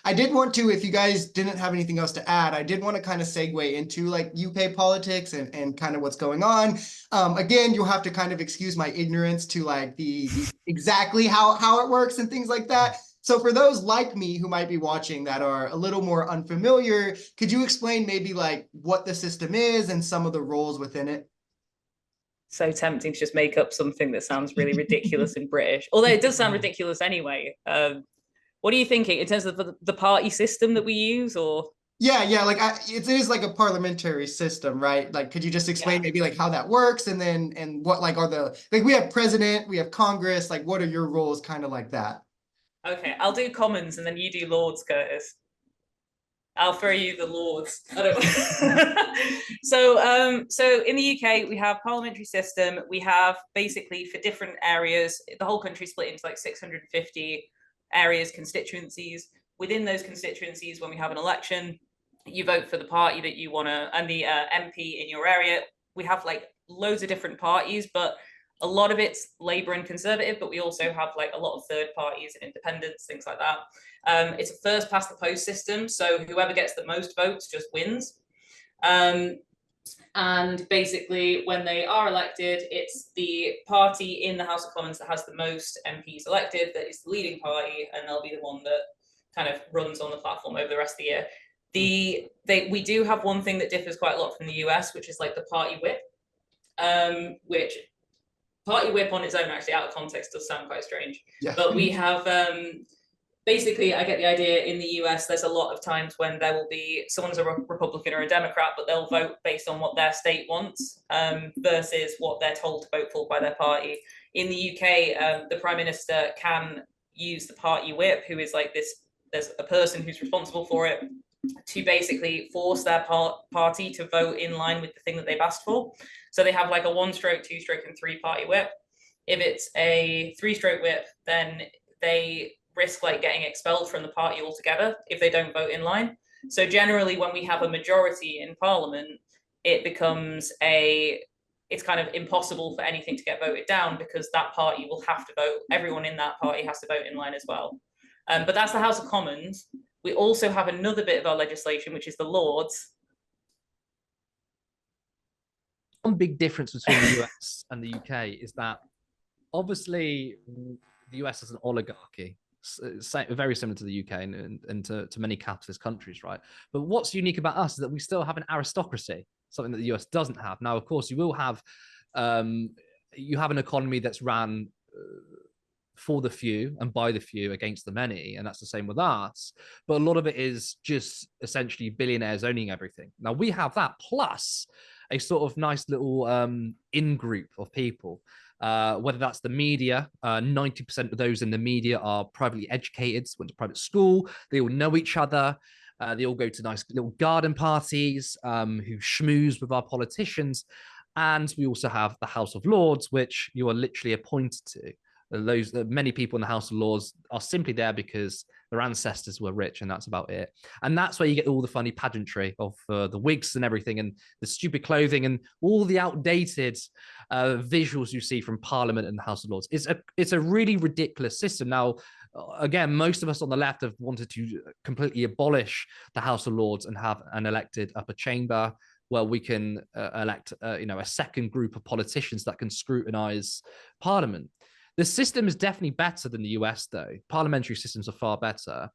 I did want to, if you guys didn't have anything else to add, I did want to kind of segue into like UK politics and kind of what's going on. Again, you'll have to kind of excuse my ignorance to like the exactly how it works and things like that. So for those like me who might be watching that are a little more unfamiliar, could you explain maybe like what the system is and some of the roles within it? So tempting to just make up something that sounds really ridiculous in British, although it does sound ridiculous anyway. What are you thinking in terms of the party system that we use, or? Yeah, like it is like a parliamentary system, right? Like, could you just explain Yeah. maybe like how that works, and then and what like are the like we have president, we have Congress, like what are your roles, kind of like that? Okay, I'll do Commons and then you do Lords, Curtis. I'll throw you the Lords. I don't. So in the UK we have parliamentary system. We have basically for different areas, the whole country split into like 650 areas, constituencies. Within those constituencies, when we have an election, you vote for the party that you want to and the MP in your area. We have like loads of different parties, but a lot of it's Labour and Conservative, but we also have like a lot of third parties and independents, things like that. It's a first past the post system, so whoever gets the most votes just wins. Um, and basically, when they are elected, it's the party in the House of Commons that has the most MPs elected that is the leading party, and they'll be the one that kind of runs on the platform over the rest of the year. We do have one thing that differs quite a lot from the US, which is like the party whip, which party whip on its own, actually out of context, does sound quite strange. Yeah. But we have basically, I get the idea. In the US, there's a lot of times when there will be someone's a Republican or a Democrat, but they'll vote based on what their state wants versus what they're told to vote for by their party. In the UK, the Prime Minister can use the party whip, who is like this, there's a person who's responsible for it, to basically force their party to vote in line with the thing that they've asked for. So they have like a 1-stroke, 2-stroke, and 3-party whip. If it's a 3-stroke whip, then they risk like getting expelled from the party altogether if they don't vote in line. So generally, when we have a majority in Parliament, it becomes it's kind of impossible for anything to get voted down because that party will have to vote. Everyone in that party has to vote in line as well. But that's the House of Commons. We also have another bit of our legislation, which is the Lords. One big difference between the US and the UK is that obviously the US is an oligarchy, very similar to the UK and to many capitalist countries, right? But what's unique about us is that we still have an aristocracy, something that the US doesn't have. Now, of course, you will have you have an economy that's ran for the few and by the few against the many, and that's the same with us. But a lot of it is just essentially billionaires owning everything. Now we have that plus a sort of nice little in-group of people, whether that's the media. 90% of those in the media are privately educated, went to private school, they all know each other. They all go to nice little garden parties, who schmooze with our politicians. And we also have the House of Lords, which you are literally appointed to. Those many people in the House of Lords are simply there because their ancestors were rich, and that's about it. And that's where you get all the funny pageantry of the wigs and everything, and the stupid clothing, and all the outdated visuals you see from Parliament and the House of Lords. It's a really ridiculous system. Now, again, most of us on the left have wanted to completely abolish the House of Lords and have an elected upper chamber where we can elect, a second group of politicians that can scrutinize Parliament. The system is definitely better than the US, though. Parliamentary systems are far better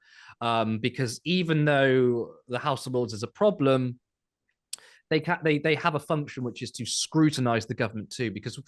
because even though the House of Lords is a problem, they have a function which is to scrutinize the government too. Because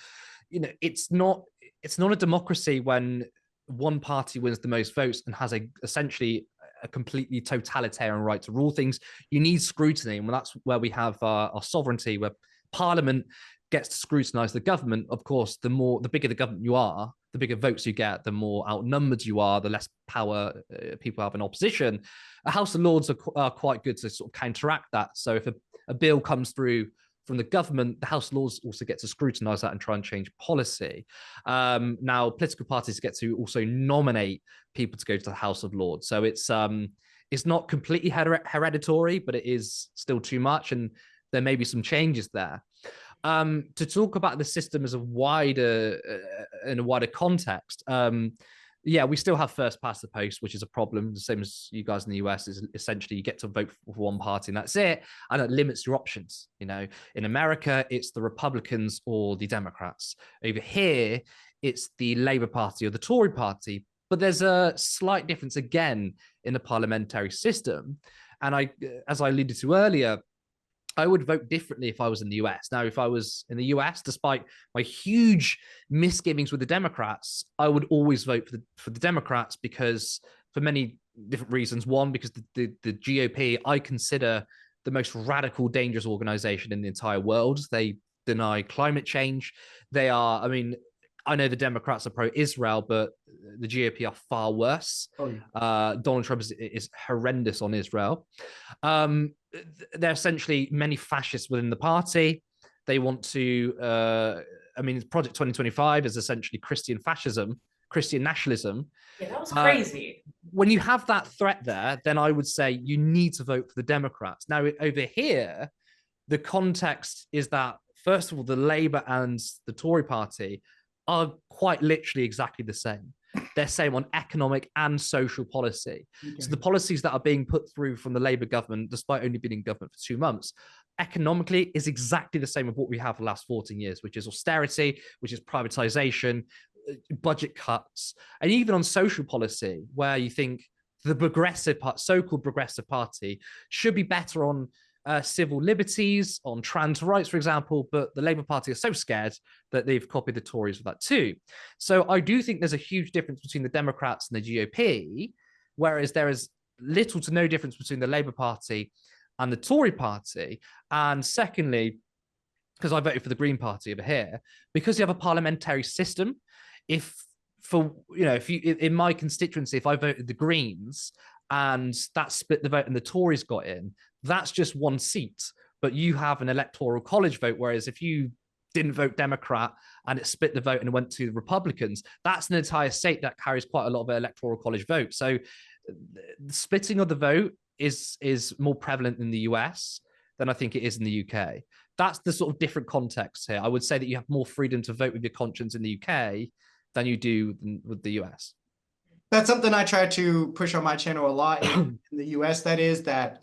it's not a democracy when one party wins the most votes and has essentially a completely totalitarian right to rule things. You need scrutiny, and that's where we have our sovereignty, where Parliament gets to scrutinize the government. Of course, the bigger the government you are, the bigger votes you get, the more outnumbered you are, the less power people have in opposition. A House of Lords are quite good to sort of counteract that. So if a bill comes through from the government, the House of Lords also get to scrutinize that and try and change policy. Now, political parties get to also nominate people to go to the House of Lords. So it's not completely hereditary, but it is still too much, and there may be some changes there. To talk about the system as in a wider context, yeah, we still have first past the post, which is a problem. The same as you guys in the US is essentially you get to vote for one party and that's it. And it limits your options. You know, in America, it's the Republicans or the Democrats. Over here, it's the Labour Party or the Tory Party. But there's a slight difference again in the parliamentary system. And as I alluded to earlier, I would vote differently if I was in the US. Now, if I was in the US, despite my huge misgivings with the Democrats, I would always vote for the Democrats because for many different reasons. One, because the GOP I consider the most radical, dangerous organization in the entire world. They deny climate change. They are, I mean, I know the Democrats are pro-Israel, but the GOP are far worse. Oh, yeah. Donald Trump is horrendous on Israel. They're essentially many fascists within the party. They want to, I mean, Project 2025 is essentially Christian fascism, Christian nationalism. Yeah, that was crazy. When you have that threat there, then I would say you need to vote for the Democrats. Now, over here, the context is that, first of all, the Labour and the Tory party are quite literally exactly the same. They're same on economic and social policy. Okay. So the policies that are being put through from the Labour government, despite only being in government for 2 months, economically is exactly the same of what we have the last 14 years, which is austerity, which is privatization, budget cuts, and even on social policy, where you think the progressive part, so-called progressive party, should be better on civil liberties, on trans rights, for example, but the Labour Party are so scared that they've copied the Tories with that too. So I do think there's a huge difference between the Democrats and the GOP, whereas there is little to no difference between the Labour Party and the Tory Party. And secondly, because I voted for the Green Party over here, because you have a parliamentary system, if in my constituency, if I voted the Greens and that split the vote and the Tories got in, that's just one seat, but you have an electoral college vote. Whereas if you didn't vote Democrat and it split the vote and it went to the Republicans, that's an entire state that carries quite a lot of electoral college votes. So the splitting of the vote is more prevalent in the US than I think it is in the UK. That's the sort of different context here. I would say that you have more freedom to vote with your conscience in the UK than you do with the US. That's something I try to push on my channel a lot in the US. That is that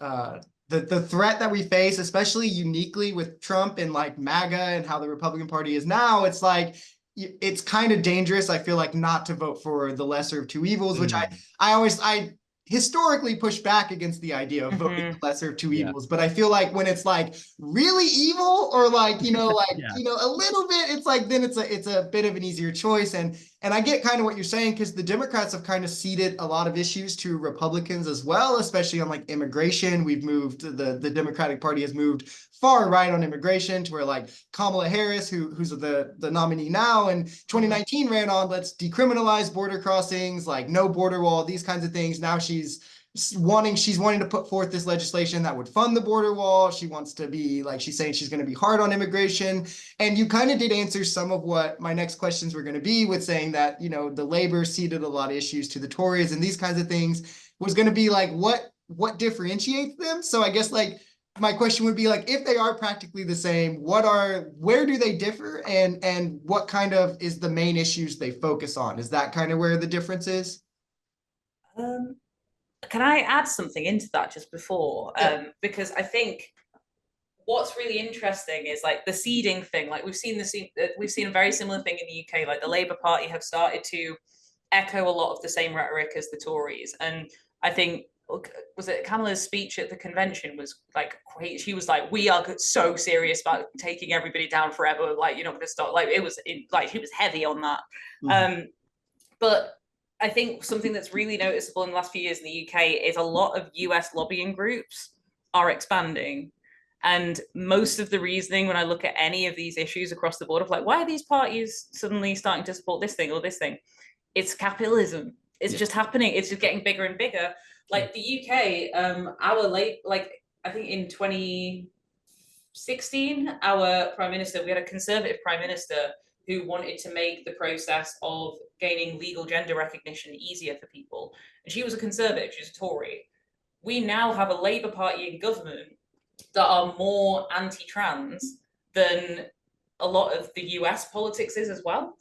the threat that we face, especially uniquely with Trump and like MAGA and how the Republican Party is now, it's like, it's kind of dangerous, I feel like, not to vote for the lesser of two evils, which I historically push back against the idea of voting the lesser of two evils. But I feel like when it's like really evil or like, a little bit, it's like, then it's a bit of an easier choice. And I get kind of what you're saying, because the Democrats have kind of ceded a lot of issues to Republicans as well, especially on like immigration. We've moved, the Democratic Party has moved far right on immigration to where like Kamala Harris, who's the nominee now, in 2019 ran on, let's decriminalize border crossings, like no border wall, these kinds of things. Now she's wanting to put forth this legislation that would fund the border wall. She wants to be like, she's saying she's going to be hard on immigration. And you kind of did answer some of what my next questions were going to be, with saying that, the Labor ceded a lot of issues to the Tories and these kinds of things, was going to be like, what differentiates them? So I guess like my question would be like, if they are practically the same, where do they differ, and what kind of is the main issues they focus on? Is that kind of where the difference is? Can I add something into that just before? Yeah. Because I think what's really interesting is like the seeding thing. Like we've seen a very similar thing in the UK. Like the Labour Party have started to echo a lot of the same rhetoric as the Tories. And I think, was it Kamala's speech at the convention was like, she was like, we are so serious about taking everybody down forever. Like, you're not going to stop. Like it was he was heavy on that. But I think something that's really noticeable in the last few years in the UK is a lot of US lobbying groups are expanding. And most of the reasoning, when I look at any of these issues across the board of like, why are these parties suddenly starting to support this thing or this thing? It's capitalism. It's just happening. It's just getting bigger and bigger. Like the UK, I think in 2016, our prime minister, we had a conservative prime minister who wanted to make the process of gaining legal gender recognition easier for people. And she was a conservative, she was a Tory. We now have a Labour Party in government that are more anti-trans than a lot of the US politics is as well.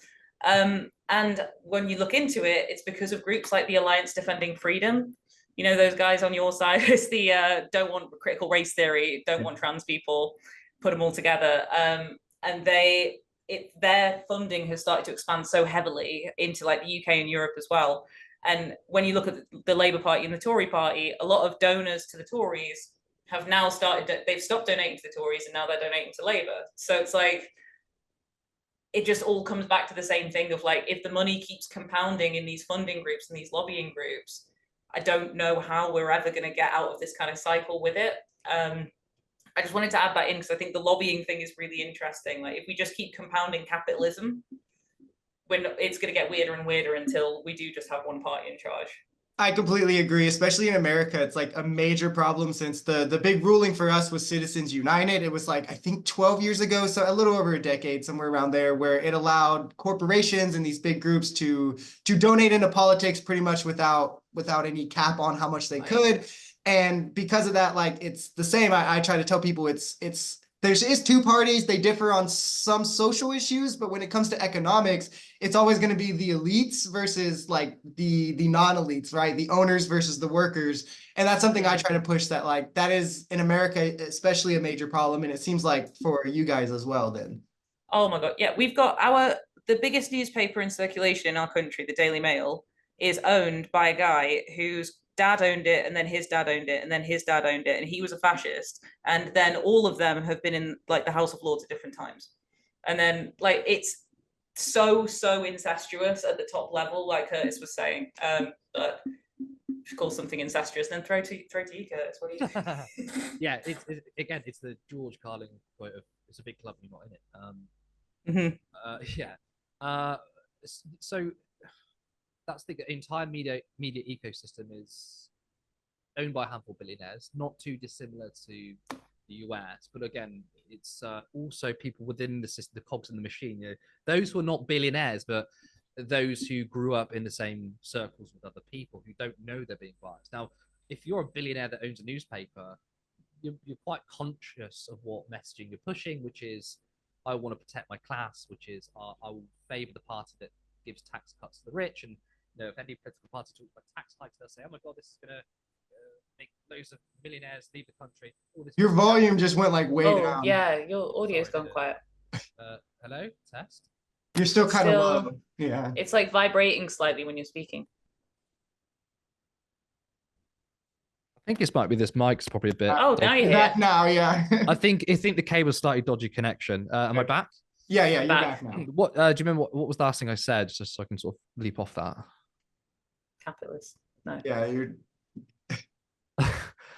And when you look into it, it's because of groups like the Alliance Defending Freedom. You know, those guys on your side, it's the don't want critical race theory, don't want trans people, put them all together. And their funding has started to expand so heavily into like the UK and Europe as well. And when you look at the Labour Party and the Tory Party, a lot of donors to the Tories have now they've stopped donating to the Tories and now they're donating to Labour. So it's like, it just all comes back to the same thing of like, if the money keeps compounding in these funding groups and these lobbying groups, I don't know how we're ever going to get out of this kind of cycle with it. I just wanted to add that in because I think the lobbying thing is really interesting. Like, if we just keep compounding capitalism, when it's going to get weirder and weirder until we do just have one party in charge. I completely agree, especially in America. It's like a major problem since the big ruling for us was Citizens United. It was like, I think 12 years ago, so a little over a decade, somewhere around there, where it allowed corporations and these big groups to donate into politics pretty much without any cap on how much they could. And because of that, like, it's the same. I try to tell people there's two parties. They differ on some social issues, but when it comes to economics, it's always going to be the elites versus like the non-elites, right? The owners versus the workers. And that's something I try to push, that like that is in America, especially a major problem. And it seems like for you guys as well then. Oh my God. Yeah, we've got the biggest newspaper in circulation in our country, the Daily Mail, is owned by a guy whose dad owned it, and then his dad owned it, and then his dad owned it, and he was a fascist. And then all of them have been in like the House of Lords at different times. And then like, it's so incestuous at the top level, like Curtis was saying. But just call something incestuous, then throw to you, Curtis. What do you Yeah, it's the George Carlin quote of "It's a big club, you're not in it." So that's the entire media ecosystem is owned by a handful of billionaires, not too dissimilar to the US. But again, it's also people within the system, the cogs in the machine. You know, those who are not billionaires, but those who grew up in the same circles with other people who don't know they're being biased. Now, if you're a billionaire that owns a newspaper, you're quite conscious of what messaging you're pushing, which is, I want to protect my class, which is, I will favor the party that gives tax cuts to the rich. And you know, if any political party talks about tax hikes, they'll say, oh my God, this is going to make loads of millionaires leave the country. Your volume just went like way down. Yeah, your audio's gone quiet. Hello, test. You're still kind of low. Yeah. It's like vibrating slightly when you're speaking. I think this might be this mic's probably a bit. Oh, now you're here. Back now, yeah. I think the cable's slightly dodgy connection. Am I back? Yeah, you're back now. What do you remember? What was the last thing I said? Just so I can sort of leap off that. Capitalist. No. Yeah, you're.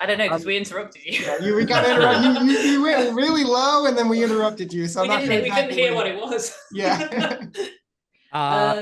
I don't know, because we interrupted you. Yeah, we got interrupted. You went really low, and then we interrupted you. So we couldn't hear what it was. Yeah.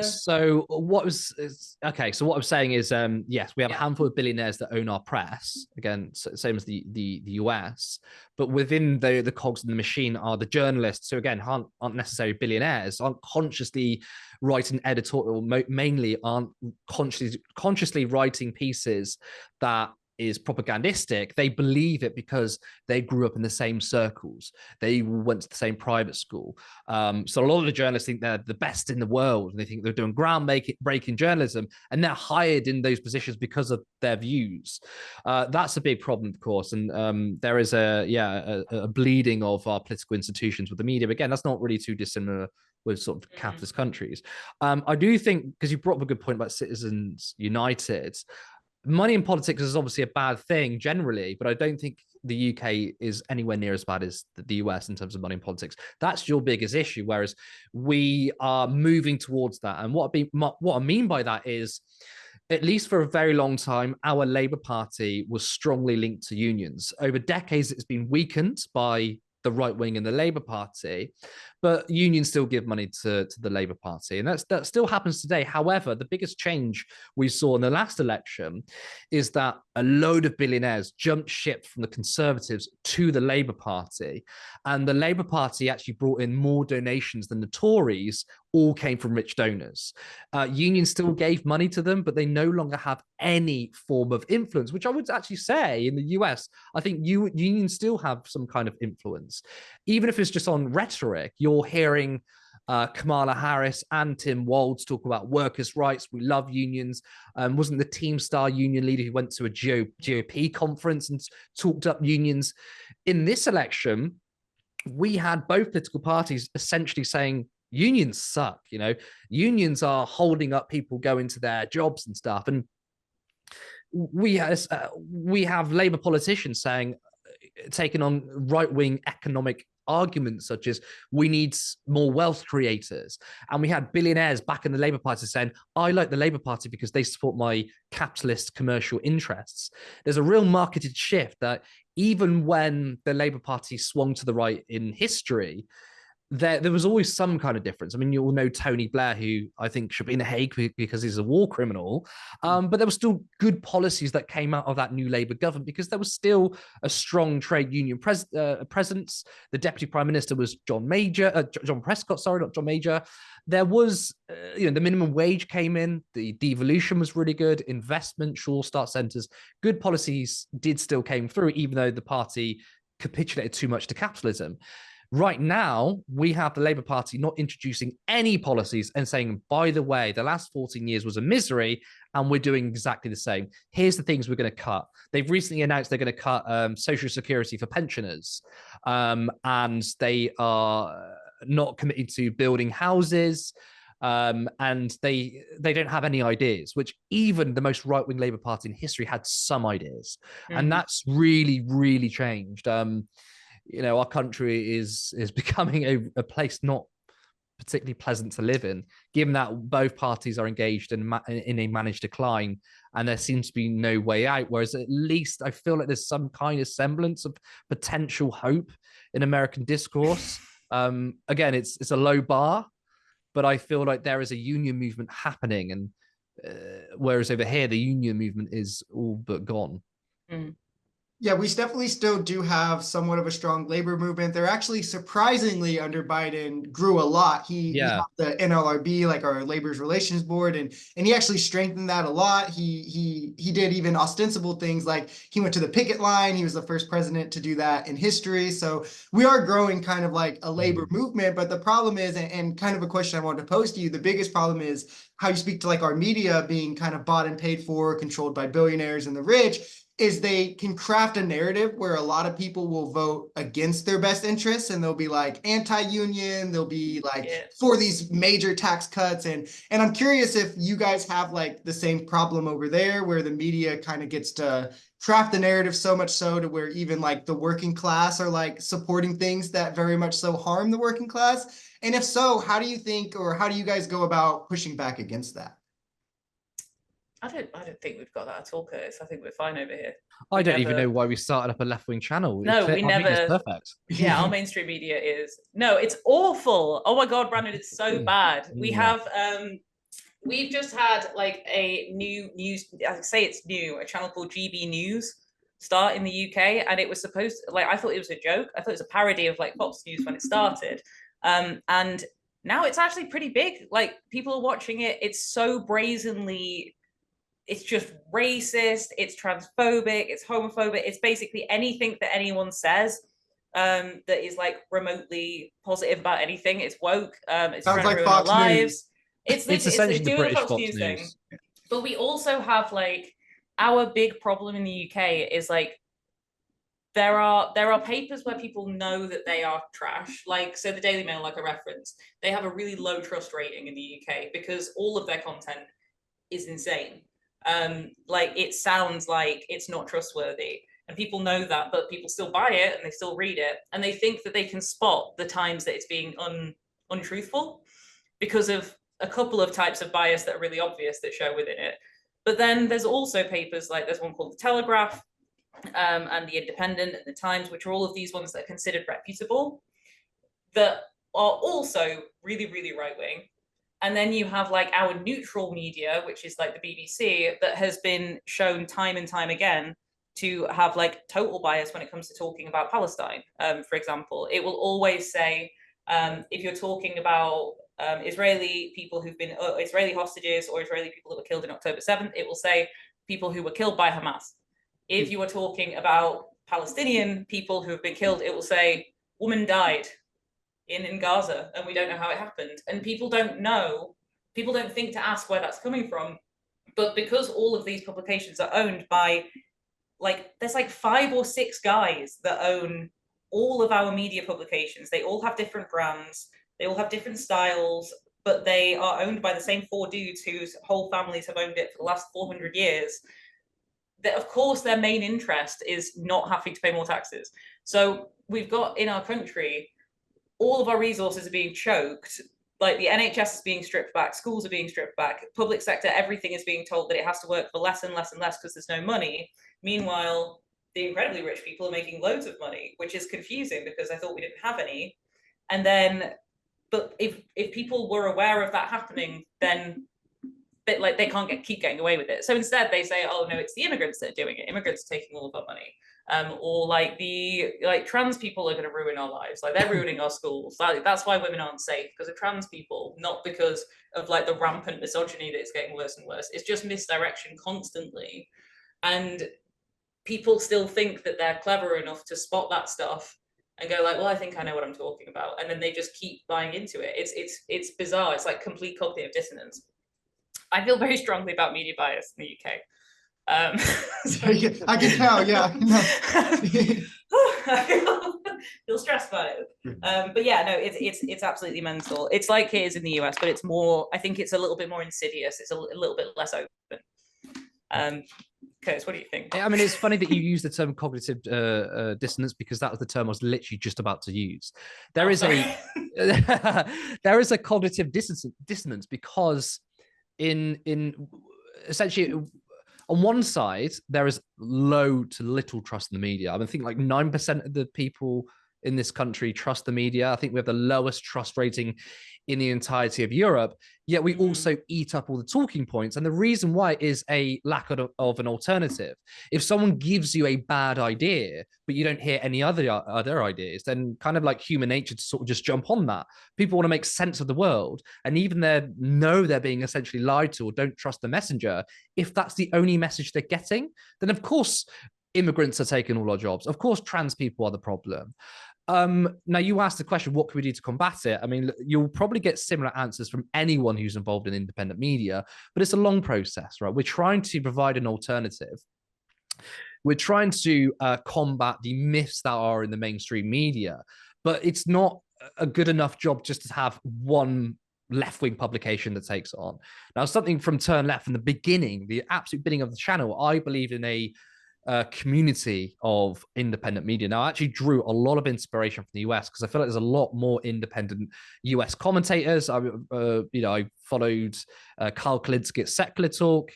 So what I'm saying is, yes, we have a handful of billionaires that own our press. Again, same as the US, but within the cogs in the machine are the journalists who, again, aren't necessarily billionaires, aren't consciously writing editorial, mainly aren't consciously writing pieces that is propagandistic. They believe it because they grew up in the same circles. They went to the same private school. So a lot of the journalists think they're the best in the world, and they think they're doing groundbreaking journalism, and they're hired in those positions because of their views. That's a big problem, of course. And there is a bleeding of our political institutions with the media. But again, that's not really too dissimilar with sort of capitalist countries. I do think, because you brought up a good point about Citizens United, money in politics is obviously a bad thing generally, but I don't think the UK is anywhere near as bad as the US in terms of money in politics. That's your biggest issue, whereas we are moving towards that. And what I mean by that is, at least for a very long time, our Labour Party was strongly linked to unions. Over decades, it's been weakened by the right wing in the Labour Party, but unions still give money to the Labour Party, and that still happens today. However, the biggest change we saw in the last election is that a load of billionaires jumped ship from the Conservatives to the Labour Party, and the Labour Party actually brought in more donations than the Tories. All came from rich donors. Unions still gave money to them, but they no longer have any form of influence, which I would actually say in the US, I think unions still have some kind of influence. Even if it's just on rhetoric, you're hearing Kamala Harris and Tim Walz talk about workers' rights. We love unions. Wasn't the Teamstar union leader who went to a GOP conference and talked up unions? In this election, we had both political parties essentially saying unions suck. You know, unions are holding up people going to their jobs and stuff. And we have Labour politicians saying, taking on right-wing economic arguments such as we need more wealth creators, and we had billionaires back in the Labour Party saying, I like the Labour Party because they support my capitalist commercial interests. There's a real marketed shift that even when the Labour Party swung to the right in history, there was always some kind of difference. I mean, you all know Tony Blair, who I think should be in the Hague because he's a war criminal. But there were still good policies that came out of that new Labour government because there was still a strong trade union presence. The Deputy Prime Minister was John Prescott, sorry, not John Major. There was, the minimum wage came in. The devolution was really good. Investment, sure, start centres. Good policies did still came through, even though the party capitulated too much to capitalism. Right now, we have the Labour Party not introducing any policies and saying, by the way, the last 14 years was a misery and we're doing exactly the same. Here's the things we're going to cut. They've recently announced they're going to cut social security for pensioners, and they are not committed to building houses, and they don't have any ideas, which even the most right-wing Labour Party in history had some ideas. And that's really, really changed. Our country is becoming a place not particularly pleasant to live in, given that both parties are engaged in a managed decline and there seems to be no way out. Whereas at least I feel like there's some kind of semblance of potential hope in American discourse. Again, it's a low bar, but I feel like there is a union movement happening, and whereas over here, the union movement is all but gone. Mm. Yeah, we definitely still do have somewhat of a strong labor movement. They're actually surprisingly under Biden grew a lot. He had the NLRB, like our Labor's Relations Board, and he actually strengthened that a lot. He did even ostensible things like he went to the picket line. He was the first president to do that in history. So we are growing kind of like a labor movement. But the problem is, and kind of a question I wanted to pose to you, the biggest problem is how you speak to like our media being kind of bought and paid for, controlled by billionaires and the rich, is they can craft a narrative where a lot of people will vote against their best interests, and they'll be like anti-union, they'll be like for these major tax cuts. And I'm curious if you guys have like the same problem over there where the media kind of gets to craft the narrative so much so to where even like the working class are like supporting things that very much so harm the working class. And if so, how do you think, or how do you guys go about pushing back against that? I don't think we've got that at all, Curtis. I think we're fine over here. I don't even know why we started up a left-wing channel. No, we never. It's perfect. Yeah, our mainstream media is it's awful. Oh my God, Brandon, it's so bad. We have we've just had like a new news. I say it's new. A channel called GB News start in the UK, and it was supposed to, I thought it was a joke. I thought it was a parody of like Fox News when it started, and now it's actually pretty big. Like people are watching it. It's so brazenly. It's just racist, it's transphobic, it's homophobic, it's basically anything that anyone says that is like remotely positive about anything. It's woke, it's sounds trying like to ruin Fox our lives. News. It's essentially the doing British Fox News thing. News. But we also have like our big problem in the UK is like there are papers where people know that they are trash. Like, so the Daily Mail, like a reference, they have a really low trust rating in the UK because all of their content is insane. Like it sounds like it's not trustworthy, and people know that, but people still buy it and they still read it, and they think that they can spot the times that it's being untruthful because of a couple of types of bias that are really obvious that show within it. But then there's also papers like there's one called The Telegraph, and The Independent and The Times, which are all of these ones that are considered reputable, that are also really, really right-wing. And then you have like our neutral media, which is like the BBC, that has been shown time and time again to have like total bias when it comes to talking about Palestine. For example, it will always say, if you're talking about Israeli people who've been Israeli hostages or Israeli people that were killed in October 7th, it will say people who were killed by Hamas. If you are talking about Palestinian people who have been killed, it will say woman died. in Gaza, and we don't know how it happened. And people don't know, people don't think to ask where that's coming from. But because all of these publications are owned by, like, there's like 5 or 6 guys that own all of our media publications. They all have different brands, they all have different styles, but they are owned by the same 4 dudes whose whole families have owned it for the last 400 years. That, of course, their main interest is not having to pay more taxes. So we've got in our country, all of our resources are being choked. Like, the NHS is being stripped back, schools are being stripped back, public sector, everything is being told that it has to work for less and less and less because there's no money. Meanwhile, the incredibly rich people are making loads of money, which is confusing because I thought we didn't have any. And then, but if people were aware of that happening, then like they can't keep getting away with it. So instead they say, oh no, it's the immigrants that are doing it. Immigrants are taking all of our money. Or like trans people are going to ruin our lives. Like, they're ruining our schools. That's why women aren't safe, because of trans people, not because of like the rampant misogyny that is getting worse and worse. It's just misdirection constantly. And people still think that they're clever enough to spot that stuff and go like, well, I think I know what I'm talking about. And then they just keep buying into it. It's bizarre. It's like complete cognitive dissonance. I feel very strongly about media bias in the UK. I can tell, yeah. I feel stressed about it. But yeah, no, it's absolutely mental. It's like it is in the US, but it's more, I think it's a little bit more insidious. It's a little bit less open. Curtis, what do you think? I mean, it's funny that you use the term cognitive dissonance, because that was the term I was literally just about to use. There is a cognitive dissonance because in essentially, on one side, there is low to little trust in the media. I think like 9% of the people in this country trust the media. I think we have the lowest trust rating in the entirety of Europe, yet we also eat up all the talking points. And the reason why is a lack of an alternative. If someone gives you a bad idea, but you don't hear any other ideas, then kind of like human nature to sort of just jump on that. People want to make sense of the world. And even they know they're being essentially lied to or don't trust the messenger. If that's the only message they're getting, then of course, immigrants are taking all our jobs. Of course, trans people are the problem. Now, you asked the question, what can we do to combat it? I mean, you'll probably get similar answers from anyone who's involved in independent media, but it's a long process, right? We're trying to provide an alternative. We're trying to combat the myths that are in the mainstream media, but it's not a good enough job just to have one left-wing publication that takes on. Now, something from Turn Left from the beginning, the absolute beginning of the channel, I believe in a community of independent media. Now, I actually drew a lot of inspiration from the US because I feel like there's a lot more independent US commentators. I followed Carl Kalinske at Secular Talk.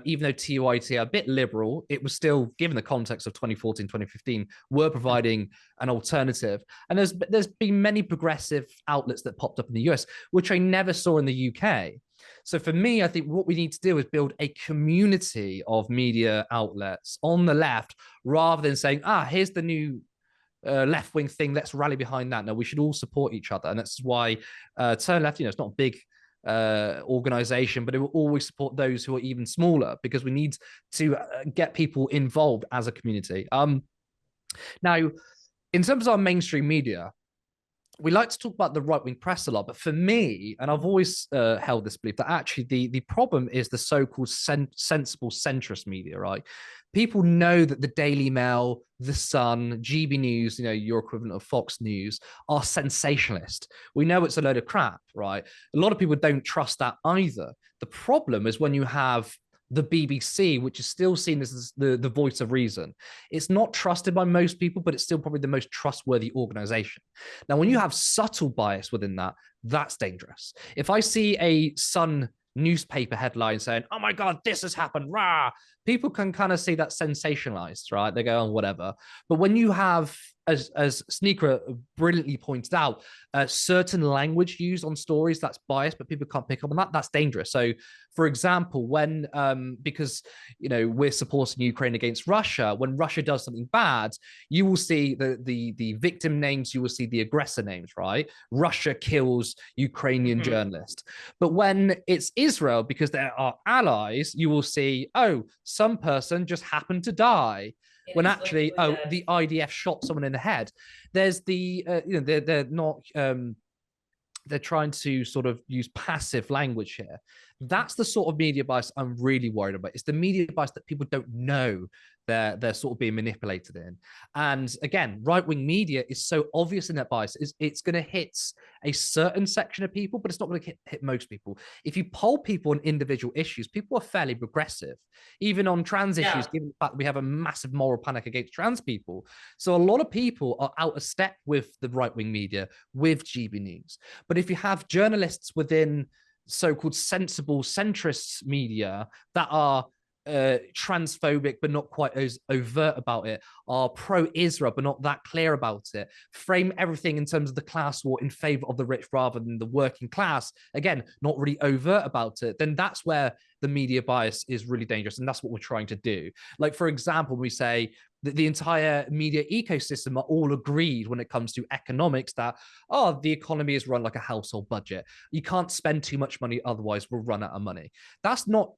Even though TYT are a bit liberal, it was still, given the context of 2014, 2015, were providing an alternative. And there's been many progressive outlets that popped up in the US, which I never saw in the UK. So for me, I think what we need to do is build a community of media outlets on the left, rather than saying, here's the new left-wing thing, let's rally behind that. No, we should all support each other. And that's why Turn Left, it's not a big organization, but it will always support those who are even smaller, because we need to get people involved as a community. Now, in terms of our mainstream media, we like to talk about the right-wing press a lot, but for me, and I've always held this belief, that actually the problem is the so-called sensible centrist media, right? People know that the Daily Mail, The Sun, GB News, your equivalent of Fox News, are sensationalist. We know it's a load of crap, right? A lot of people don't trust that either. The problem is when you have the BBC, which is still seen as the voice of reason. It's not trusted by most people, but it's still probably the most trustworthy organization. Now, when you have subtle bias within that, that's dangerous. If I see a Sun newspaper headline saying, oh my God, this has happened, rah, people can kind of see that sensationalized, right? They go, oh, whatever. But when you have, as Sneaker brilliantly pointed out, certain language used on stories that's biased, but people can't pick up on that, that's dangerous. So, for example, when, because, we're supporting Ukraine against Russia, when Russia does something bad, you will see the victim names, you will see the aggressor names, right? Russia kills Ukrainian journalist. But when it's Israel, because they're our allies, you will see, oh, some person just happened to die. when is actually, literally oh, the IDF shot someone in the head. There's the, they're not, they're trying to sort of use passive language here. That's the sort of media bias I'm really worried about. It's the media bias that people don't know they're sort of being manipulated in. And again, right-wing media is so obvious in that bias. It's going to hit a certain section of people, but it's not going to hit most people. If you poll people on individual issues, people are fairly progressive, even on trans issues, given the fact that we have a massive moral panic against trans people. So a lot of people are out of step with the right-wing media, with GB News. But if you have journalists within so-called sensible centrist media that are transphobic but not quite as overt about it, are pro-Israel but not that clear about it, frame everything in terms of the class war in favor of the rich rather than the working class, again, not really overt about it, then that's where the media bias is really dangerous. And that's what we're trying to do. Like, for example, we say that the entire media ecosystem are all agreed when it comes to economics that, oh, the economy is run like a household budget. You can't spend too much money, otherwise we'll run out of money. That's not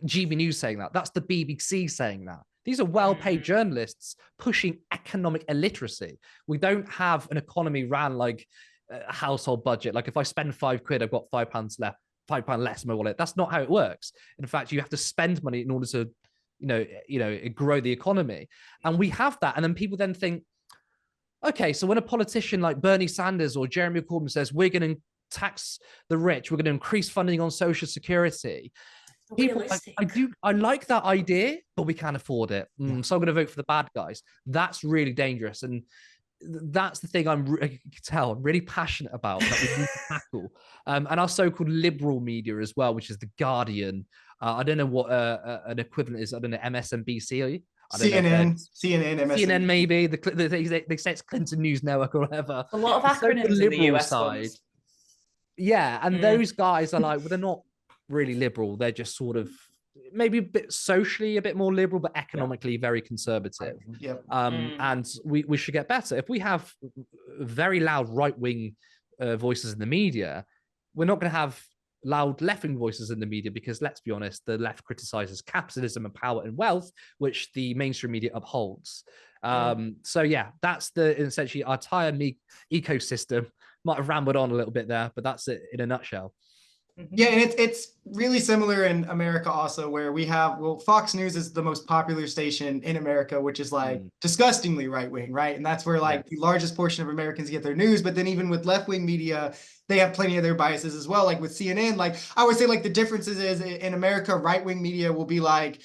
GB News saying that. That's the BBC saying that. These are well-paid journalists pushing economic illiteracy. We don't have an economy ran like a household budget. Like if I spend £5, I've got £5 left, £5 less in my wallet. That's not how it works. In fact, you have to spend money in order to, grow the economy. And we have that. And then people then think, okay, so when a politician like Bernie Sanders or Jeremy Corbyn says, we're going to tax the rich, we're going to increase funding on social security, people like, I like that idea, but we can't afford it. So I'm going to vote for the bad guys. That's really dangerous. And that's the thing I'm really passionate about that we need to tackle. And our so-called liberal media as well, which is the Guardian. I don't know what an equivalent is. I don't know, MSNBC. CNN, MSNBC. CNN, maybe. They say it's Clinton News Network or whatever. A lot of acronyms in the US side. Ones. Yeah, and those guys are like, well, they're not really liberal. They're just sort of maybe a bit socially a bit more liberal, but economically very conservative. And we should get better. If we have very loud right-wing voices in the media, we're not going to have loud left-wing voices in the media, because let's be honest, the left criticizes capitalism and power and wealth, which the mainstream media upholds. So yeah, that's essentially our entire ecosystem. Might have rambled on a little bit there, but that's it in a nutshell. Yeah, and it's really similar in America also, where we have, Fox News is the most popular station in America, which is like disgustingly right-wing, right? And that's where like the largest portion of Americans get their news. But then even with left-wing media, they have plenty of their biases as well. Like with CNN, like I would say like the differences is in America, right-wing media will be like,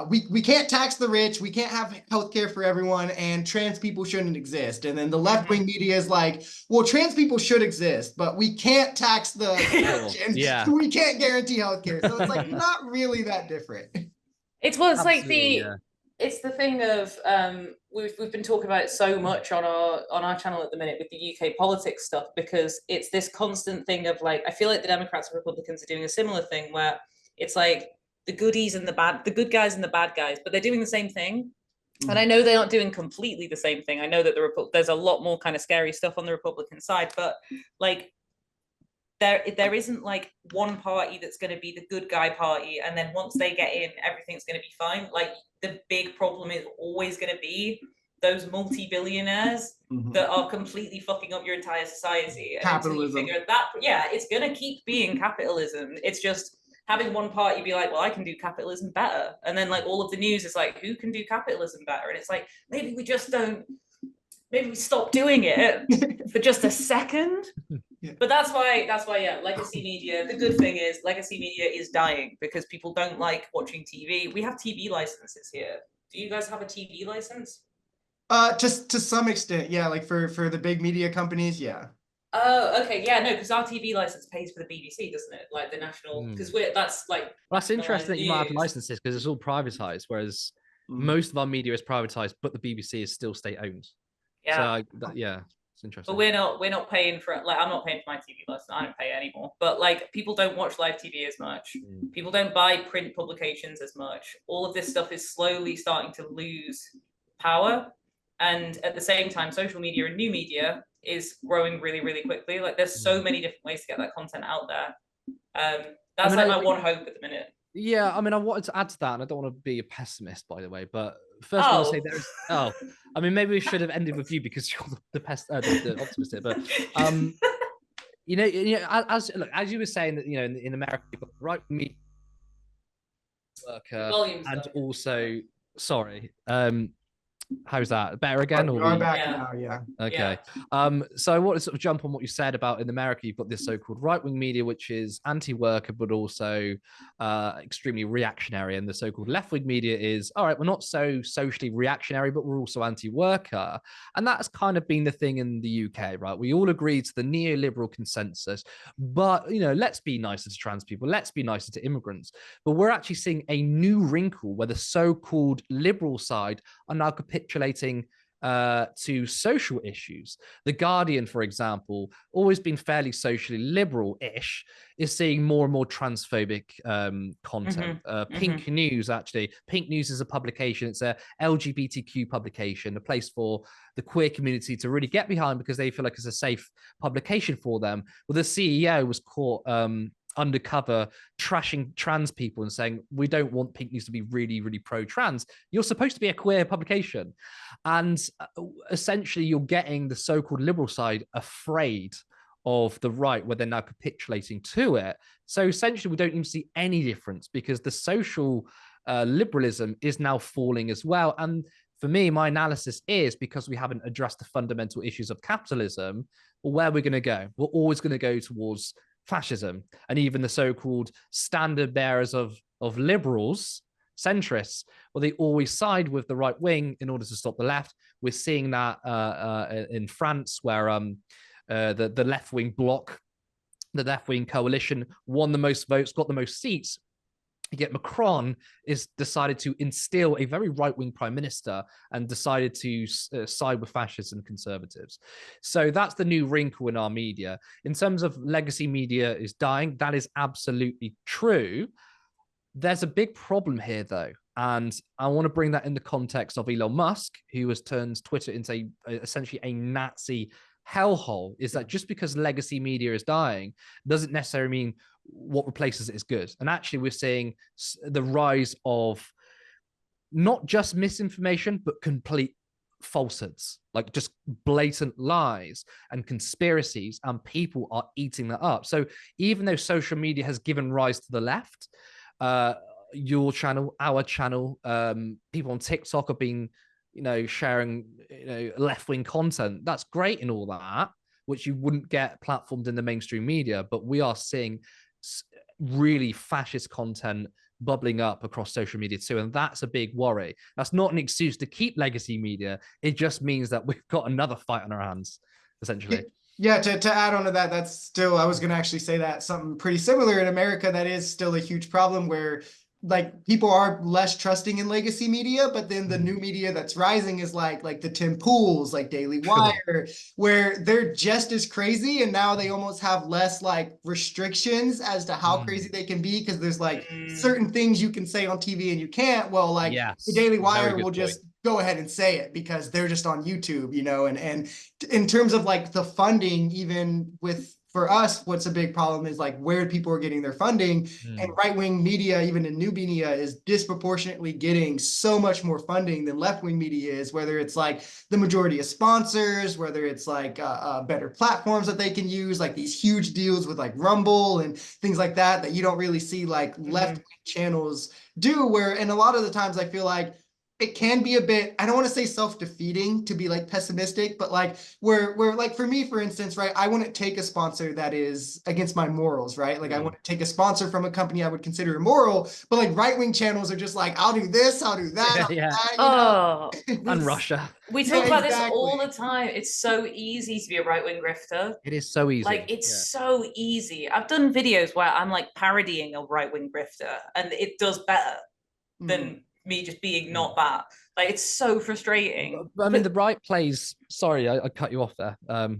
we can't tax the rich, we can't have healthcare for everyone, and trans people shouldn't exist. And then the left-wing media is like, well, trans people should exist, but we can't tax the rich, and we can't guarantee healthcare. So it's like not really that different. It's like it's the thing of we've been talking about it so much on our channel at the minute with the UK politics stuff, because it's this constant thing of like, I feel like the Democrats and Republicans are doing a similar thing where it's like the goodies and the good guys and the bad guys, but they're doing the same thing. And I know they aren't doing completely the same thing. I know that there's a lot more kind of scary stuff on the Republican side, but like there isn't like one party that's going to be the good guy party, and then once they get in, everything's going to be fine. Like the big problem is always going to be those multi-billionaires that are completely fucking up your entire society. And capitalism. Until you figure that, it's going to keep being capitalism. It's just having one party be like, well, I can do capitalism better. And then like all of the news is like, who can do capitalism better? And it's like, maybe we stop doing it for just a second. But that's why, legacy media, the good thing is legacy media is dying because people don't like watching TV. We have TV licenses here. Do you guys have a TV license? Just to some extent, yeah, like for the big media companies, yeah. Oh, okay, yeah, no, because our TV license pays for the BBC, doesn't it? Like the national, because that's interesting that you might have licenses because it's all privatized, whereas most of our media is privatized, but the BBC is still state owned. Yeah, so it's interesting. But we're not paying for it. Like I'm not paying for my TV license. I don't pay anymore. But like people don't watch live TV as much. People don't buy print publications as much. All of this stuff is slowly starting to lose power, and at the same time, social media and new media is growing really, really quickly. Like there's so many different ways to get that content out there. That's like my one hope at the minute. Yeah, I mean, I wanted to add to that, and I don't want to be a pessimist, by the way. But first, I want to say there is. Oh, I mean, maybe we should have ended with you because you're the optimist here. But as you were saying that, in America, you've got the right meat worker, Volume's and low. also, sorry, how's that better again? Or You are we? back Yeah. now, yeah. Okay. So I want to sort of jump on what you said about in America, you've got this so-called right-wing media, which is anti-worker, but also extremely reactionary. And the so-called left-wing media is, all right, we're not so socially reactionary, but we're also anti-worker. And that's kind of been the thing in the UK, right? We all agree to the neoliberal consensus, but, let's be nicer to trans people. Let's be nicer to immigrants. But we're actually seeing a new wrinkle where the so-called liberal side are now capitulating to social issues. The Guardian, for example, always been fairly socially liberal-ish, is seeing more and more transphobic content. Pink News, actually, Pink News is a publication. It's a LGBTQ publication, a place for the queer community to really get behind because they feel like it's a safe publication for them. Well, the CEO was caught undercover trashing trans people and saying, we don't want Pink News to be really, really pro-trans. You're supposed to be a queer publication. And essentially you're getting the so-called liberal side afraid of the right, where they're now capitulating to it. So essentially we don't even see any difference because the social liberalism is now falling as well. And for me, my analysis is because we haven't addressed the fundamental issues of capitalism, well, where are we going to go? We're always going to go towards fascism. And even the so-called standard bearers of liberals, centrists, well, they always side with the right wing in order to stop the left. We're seeing that in France, where the left-wing bloc, the left-wing coalition, won the most votes, got the most seats. Yet Macron is decided to instill a very right-wing prime minister and decided to side with fascists and conservatives. So that's the new wrinkle in our media. In terms of legacy media is dying, that is absolutely true. There's a big problem here, though. And I want to bring that in the context of Elon Musk, who has turned Twitter into essentially a Nazi hellhole. Is that just because legacy media is dying doesn't necessarily mean what replaces it is good. And actually, we're seeing the rise of not just misinformation, but complete falsehoods, like just blatant lies and conspiracies, and people are eating that up. So even though social media has given rise to the left, your channel, our channel, people on TikTok have been, sharing, left-wing content. That's great and all that, which you wouldn't get platformed in the mainstream media. But we are seeing really fascist content bubbling up across social media too, and that's a big worry. That's not an excuse to keep legacy media. It just means that we've got another fight on our hands, essentially. Yeah, to add on to that, that's still, I was going to actually say that something pretty similar in America, that is still a huge problem where like people are less trusting in legacy media, but then the new media that's rising is like the Tim Pools, like Daily Wire, where they're just as crazy, and now they almost have less like restrictions as to how crazy they can be, because there's like certain things you can say on TV and you can't. Well, like the Daily Wire will just go ahead and say it because they're just on YouTube, and in terms of like the funding, even for us, what's a big problem is like where people are getting their funding, and right-wing media, even in new media, is disproportionately getting so much more funding than left-wing media is, whether it's like the majority of sponsors, whether it's like better platforms that they can use, like these huge deals with like Rumble and things like that you don't really see like left-wing channels do, and a lot of the times I feel like it can be a bit, I don't want to say self-defeating to be like pessimistic, but like where like for me, for instance, right, I wouldn't take a sponsor that is against my morals, right? Like I wouldn't take a sponsor from a company I would consider immoral, but like right-wing channels are just like, I'll do this, I'll do that, I'll do that, and Russia. We talk about this all the time. It's so easy to be a right-wing grifter. It is so easy. Like, it's so easy. I've done videos where I'm like parodying a right-wing grifter, and it does better than me just being not that. Like, it's so frustrating. I mean, the right plays. Sorry, I cut you off there. No,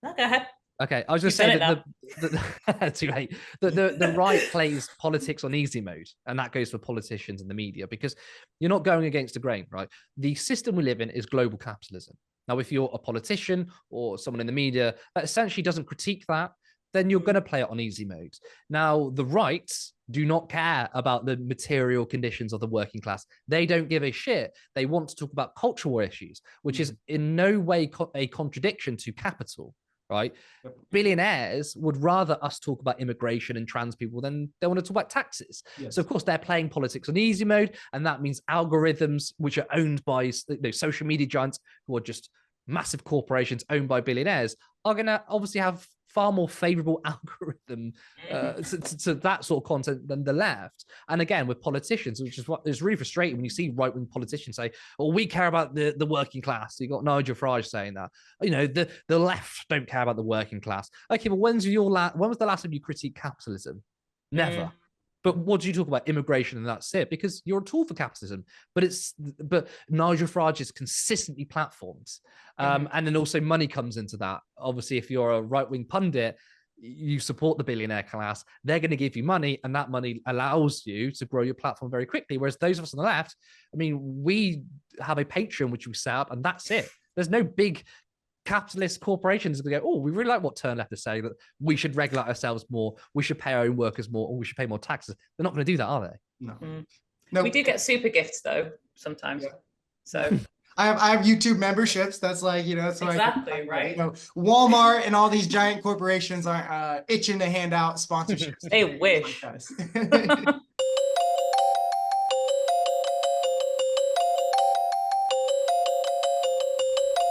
go ahead. Okay, I was just saying that too late. The right plays politics on easy mode, and that goes for politicians and the media, because you're not going against the grain, right? The system we live in is global capitalism. Now, if you're a politician or someone in the media that essentially doesn't critique that, then you're going to play it on easy mode. Now, the right do not care about the material conditions of the working class. They don't give a shit. They want to talk about cultural issues, which is in no way a contradiction to capital, right? Billionaires would rather us talk about immigration and trans people than they want to talk about taxes. Yes. So, of course, they're playing politics on easy mode, and that means algorithms, which are owned by social media giants who are just massive corporations owned by billionaires, are going to obviously have far more favorable algorithm to that sort of content than the left. And again, with politicians, which is what is really frustrating when you see right-wing politicians say, "Oh, we care about the working class." So you got Nigel Farage saying that, you know, the left don't care about the working class. Okay, but when was the last time you critiqued capitalism? Never. But what do you talk about? Immigration, and that's it, because you're a tool for capitalism. But Nigel Farage is consistently platforms. And then also money comes into that. Obviously, if you're a right-wing pundit, you support the billionaire class, they're going to give you money, and that money allows you to grow your platform very quickly. Whereas those of us on the left, I mean, we have a Patreon which we set up, and that's it. There's no big capitalist corporations going to go, "Oh, we really like what Turn Left is saying, that we should regulate ourselves more, we should pay our own workers more, or we should pay more taxes." They're not going to do that, are they? No. No. We do get super gifts though sometimes. Yeah. So I have YouTube memberships. That's like, you know, that's exactly right. You know, Walmart and all these giant corporations are itching to hand out sponsorships. They wish. Like